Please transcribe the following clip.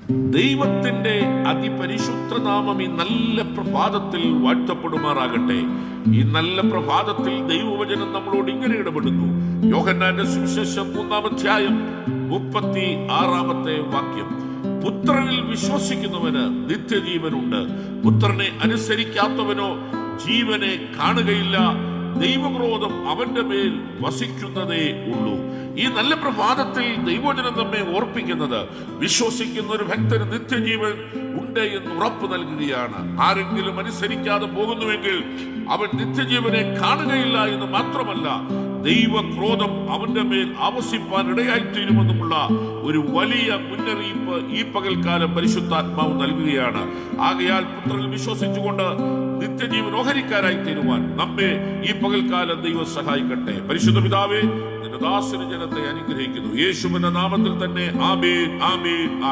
ദൈവത്തിന്റെ അതിപരിശുദ്ധ നാമം ഈ നല്ല പ്രഭാതത്തിൽ വാഴ്ത്തപ്പെടുമാറാകട്ടെ. ഈ നല്ല പ്രഭാതത്തിൽ ദൈവവചനം നമ്മളോട് ഇങ്ങനെ ഇടപെടുന്നു. യോഹന്നാന്റെ സുവിശേഷം 3-ാം അധ്യായം 36-ാമത്തെ വാക്യം: പുത്രനിൽ വിശ്വസിക്കുന്നവന് നിത്യജീവനുണ്ട്, പുത്രനെ അനുസരിക്കാത്തവനോ ജീവനെ കാണുകയില്ല, ദൈവക്രോധം അവന്റെ മേൽ വസിക്കുന്നതേ ഉള്ളൂ. ഈ നല്ല പ്രഭാതത്തിൽ ദൈവവചനം നമ്മെ ഓർപ്പിക്കുന്നത് വിശ്വസിക്കുന്ന ഒരു ഭക്തന് നിത്യജീവൻ ഉണ്ട് എന്ന് ഉറപ്പ് നൽകുകയാണ്. ആരെങ്കിലും അനുസരിക്കാതെ പോകുന്നുവെങ്കിൽ അവൻ നിത്യജീവനെ കാണുകയില്ല എന്ന് മാത്രമല്ല, ദൈവക്രോധം അവന്റെ മേൽ ആവസിപ്പാൻ ഇടയായിത്തീരുമെന്നുമുള്ള ഒരു വലിയ മുന്നറിയിപ്പ് ഈ പകൽക്കാലം പരിശുദ്ധാത്മാവ് നൽകുകയാണ്. ആകയാൽ പുത്രനിൽ വിശ്വസിച്ചുകൊണ്ട് നിത്യജീവൻ ഓഹരിക്കാരായി തീരുവാൻ നമ്മെ ഈ പകൽക്കാലം ദൈവം സഹായിക്കട്ടെ. പരിശുദ്ധ പിതാവേ, നിന്റെ ദാസന ജനത്തെ അനുഗ്രഹിക്കുന്നു. യേശുവിന്റെ നാമത്തിൽ തന്നെ ആമേൻ, ആമേൻ, ആമേൻ.